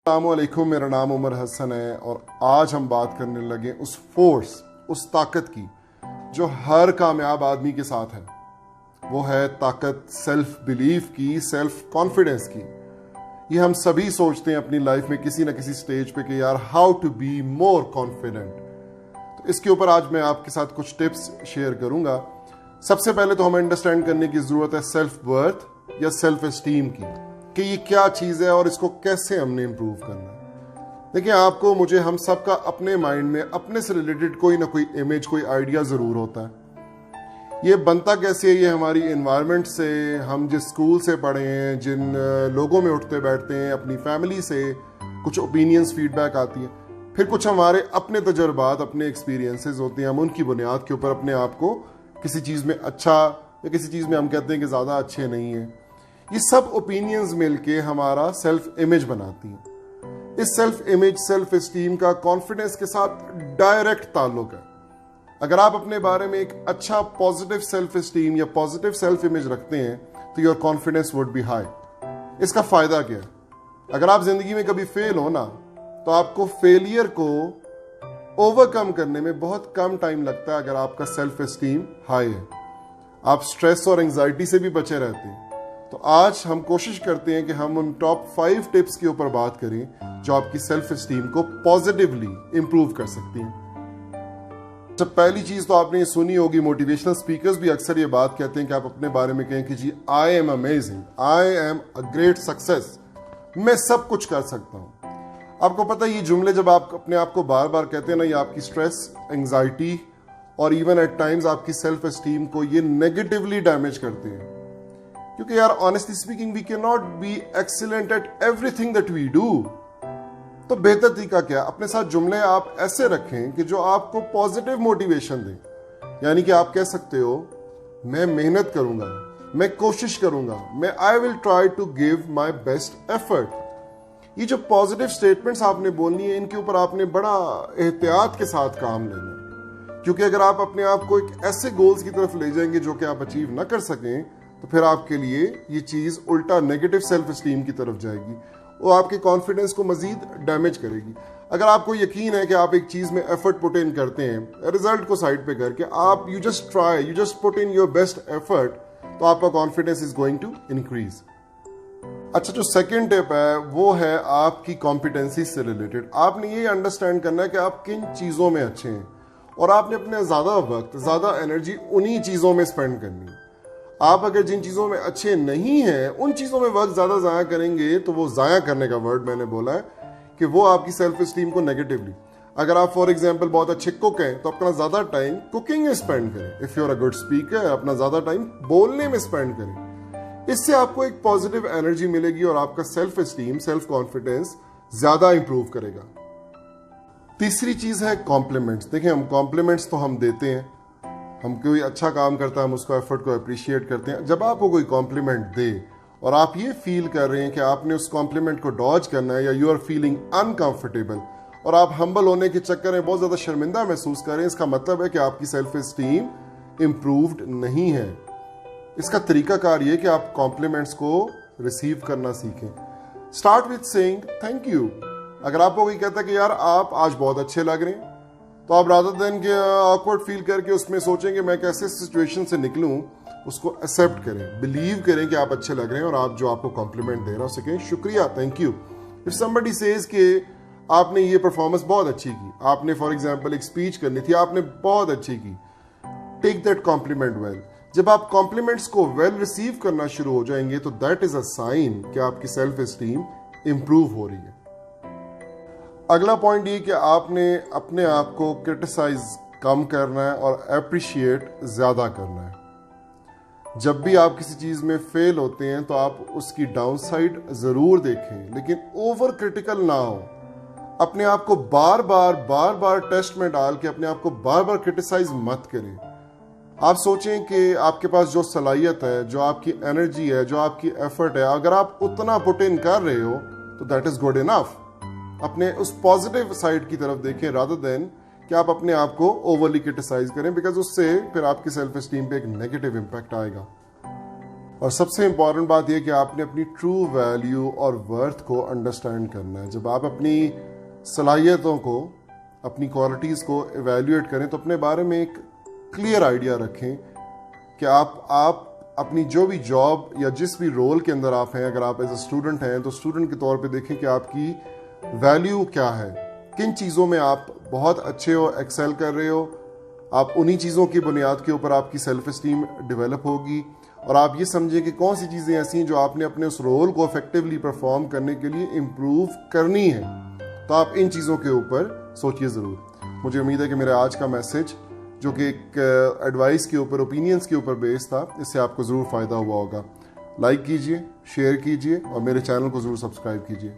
अस्सलामुअलैकुम, मेरा नाम उमर हसन है और आज हम बात करने लगे उस फोर्स, उस ताकत की जो हर कामयाब आदमी के साथ है। वो है ताकत सेल्फ बिलीफ की, सेल्फ कॉन्फिडेंस की। ये हम सभी सोचते हैं अपनी लाइफ में किसी ना किसी स्टेज पे कि यार how to be more confident. तो इसके ऊपर आज मैं आपके साथ कुछ टिप्स शेयर करूंगा। सबसे पहले तो हमें अंडरस्टैंड करने की जरूरत है सेल्फ वर्थ या सेल्फ एस्टीम की, कि ये क्या चीज़ है और इसको कैसे हमने इम्प्रूव करना है। देखिए, आपको, मुझे, हम सब का अपने माइंड में अपने से रिलेटेड कोई ना कोई इमेज, कोई आइडिया ज़रूर होता है। ये बनता कैसे है? ये हमारी इन्वायरमेंट से, हम जिस स्कूल से पढ़े हैं, जिन लोगों में उठते बैठते हैं, अपनी फैमिली से कुछ ओपिनियंस, फीडबैक आती है, फिर कुछ हमारे अपने तजुर्बात, अपने एक्सपीरियंसेस होते हैं। हम उनकी बुनियाद के ऊपर अपने आप को किसी चीज़ में अच्छा या किसी चीज़ में हम कहते हैं कि ज़्यादा अच्छे नहीं हैं। ये सब ओपिनियंस मिलके हमारा सेल्फ इमेज बनाती हैं। इस सेल्फ इमेज, सेल्फ एस्टीम का कॉन्फिडेंस के साथ डायरेक्ट ताल्लुक है। अगर आप अपने बारे में एक अच्छा पॉजिटिव सेल्फ एस्टीम या पॉजिटिव सेल्फ इमेज रखते हैं तो your confidence would be high. इसका फायदा क्या है? अगर आप जिंदगी में कभी फेल हो ना, तो आपको फेलियर को ओवरकम करने में बहुत कम टाइम लगता है अगर आपका सेल्फ एस्टीम हाई है। आप स्ट्रेस और एंजाइटी से भी बचे रहते हैं। तो आज हम कोशिश करते हैं कि हम उन टॉप 5 टिप्स के ऊपर बात करें जो आपकी सेल्फ एस्टीम को पॉजिटिवली इंप्रूव कर सकती हैं। तो पहली चीज तो आपने ये सुनी होगी, मोटिवेशनल स्पीकर्स भी अक्सर ये बात कहते हैं कि आप अपने बारे में कहें कि जी I am amazing, I am a great success, मैं सब कुछ कर सकता हूं। आपको पता है, ये जुमले जब आप अपने आप को बार बार कहते हैं ना, ये आपकी स्ट्रेस, एंजाइटी और इवन एट टाइम्स आपकी सेल्फ एस्टीम को ये नेगेटिवली डैमेज करते हैं। क्योंकि यार honestly speaking we can not be excellent at everything that we do. तो बेहतर तरीका क्या? अपने साथ जुमले आप ऐसे रखें कि जो आपको पॉजिटिव मोटिवेशन दें। यानी कि आप कह सकते हो, मैं मेहनत करूंगा, मैं कोशिश करूंगा, मैं I will try to give my best effort. ये जो पॉजिटिव स्टेटमेंट्स आपने बोलनी है, इनके ऊपर आपने बड़ा एहतियात के साथ काम लेना। क्योंकि अगर आप अपने आप को एक ऐसे गोल्स की तरफ ले जाएंगे जो कि आप अचीव ना कर सकें, तो फिर आपके लिए ये चीज़ उल्टा नेगेटिव सेल्फ एस्टीम की तरफ जाएगी और आपके कॉन्फिडेंस को मजीद डैमेज करेगी। अगर आपको यकीन है कि आप एक चीज़ में एफर्ट पुट इन करते हैं, रिजल्ट को साइड पे करके आप you just try, you just put in your best effort, तो आपका confidence is going to increase. अच्छा, जो सेकेंड टिप है वो है आपकी कॉम्पिटेंसी से रिलेटेड। आपने ये अंडरस्टैंड करना है कि आप किन चीज़ों में अच्छे हैं और आपने अपने ज़्यादा वक्त, ज़्यादा एनर्जी उन्हीं चीज़ों में स्पेंड करनी है। आप अगर जिन चीज़ों में अच्छे नहीं हैं, उन चीज़ों में वक्त ज़्यादा ज़ाया करेंगे, तो वो ज़ाया करने का वर्ड मैंने बोला है कि वो आपकी सेल्फ एस्टीम को नेगेटिवली, अगर आप फॉर एग्जांपल बहुत अच्छे कुक हैं तो अपना ज़्यादा टाइम कुकिंग में स्पेंड करें। If you are a good speaker, अपना ज़्यादा टाइम बोलने में स्पेंड करें। इससे आपको एक पॉजिटिव एनर्जी मिलेगी और आपका सेल्फ एस्टीम, सेल्फ कॉन्फिडेंस ज़्यादा इंप्रूव करेगा। तीसरी चीज़ है कॉम्प्लीमेंट्स। देखिए, हम कॉम्प्लीमेंट्स तो हम देते हैं, हम कोई अच्छा काम करता है हम उसको एफर्ट को अप्रिशिएट करते हैं। जब आपको कोई कॉम्प्लीमेंट दे और आप ये फील कर रहे हैं कि आपने उस कॉम्प्लीमेंट को डॉज करना है या यू आर फीलिंग अनकंफर्टेबल और आप हम्बल होने के चक्कर में बहुत ज़्यादा शर्मिंदा महसूस कर रहे हैं, इसका मतलब है कि आपकी सेल्फ एस्टीम इम्प्रूव्ड नहीं है। इसका तरीकाकार ये कि आप कॉम्प्लीमेंट्स को रिसीव करना सीखें। Start with saying thank you. अगर आपको कोई कहता है कि यार आप आज बहुत अच्छे लग रहे हैं, तो आप रादर देन के ऑकवर्ड फील करके उसमें सोचेंगे मैं कैसे सिचुएशन से निकलूं, उसको एक्सेप्ट करें, बिलीव करें कि आप अच्छे लग रहे हैं और आप जो आपको कॉम्प्लीमेंट दे रहा है उसे कहें शुक्रिया, thank you. If somebody says कि आपने ये परफॉर्मेंस बहुत अच्छी की, आपने फॉर एग्जांपल एक स्पीच करनी थी, आपने बहुत अच्छी की, टेक दैट कॉम्प्लीमेंट वेल। जब आप कॉम्प्लीमेंट्स को वेल रिसीव करना शुरू हो जाएंगे तो दैट इज अ साइन कि आपकी सेल्फ एस्टीम इंप्रूव हो रही है। अगला पॉइंट ये कि आपने अपने आप को क्रिटिसाइज कम करना है और अप्रिशिएट ज़्यादा करना है। जब भी आप किसी चीज़ में फेल होते हैं तो आप उसकी डाउनसाइड ज़रूर देखें, लेकिन ओवर क्रिटिकल ना हो। अपने आप को बार बार टेस्ट में डाल के अपने आप को बार बार क्रिटिसाइज मत करें। आप सोचें कि आपके पास जो सलाहियत है, जो आपकी एनर्जी है, जो आपकी एफर्ट है, अगर आप उतना पुट इन कर रहे हो तो दैट इज़ गुड इनफ। अपने उस पॉजिटिव साइड की तरफ देखें रादर देन कि आप अपने आप को ओवरली क्रिटिसाइज करें, बिकॉज उससे फिर आपकी सेल्फ एस्टीम पे एक नेगेटिव इम्पैक्ट आएगा। और सबसे इम्पॉर्टेंट बात यह कि आपने अपनी ट्रू वैल्यू और वर्थ को अंडरस्टैंड करना है। जब आप अपनी सलाहियतों को, अपनी क्वालिटीज़ को एवेल्यूएट करें तो अपने बारे में एक क्लियर आइडिया रखें कि आप अपनी जो भी जॉब या जिस भी रोल के अंदर आप हैं, अगर आप एज ए स्टूडेंट हैं तो स्टूडेंट के तौर पे देखें कि आपकी वैल्यू क्या है, किन चीज़ों में आप बहुत अच्छे हो, एक्सेल कर रहे हो। आप उन्हीं चीज़ों की बुनियाद के ऊपर आपकी सेल्फ इस्टीम डेवलप होगी और आप ये समझें कि कौन सी चीज़ें ऐसी हैं जो आपने अपने उस रोल को इफेक्टिवली परफॉर्म करने के लिए इम्प्रूव करनी है। तो आप इन चीज़ों के ऊपर सोचिए ज़रूर। मुझे उम्मीद है कि मेरा आज का मैसेज, जो कि एक एडवाइस के ऊपर, ओपिनियंस के ऊपर बेस्ड था, इससे आपको ज़रूर फ़ायदा हुआ होगा। लाइक कीजिए, शेयर कीजिए और मेरे चैनल को ज़रूर सब्सक्राइब कीजिए।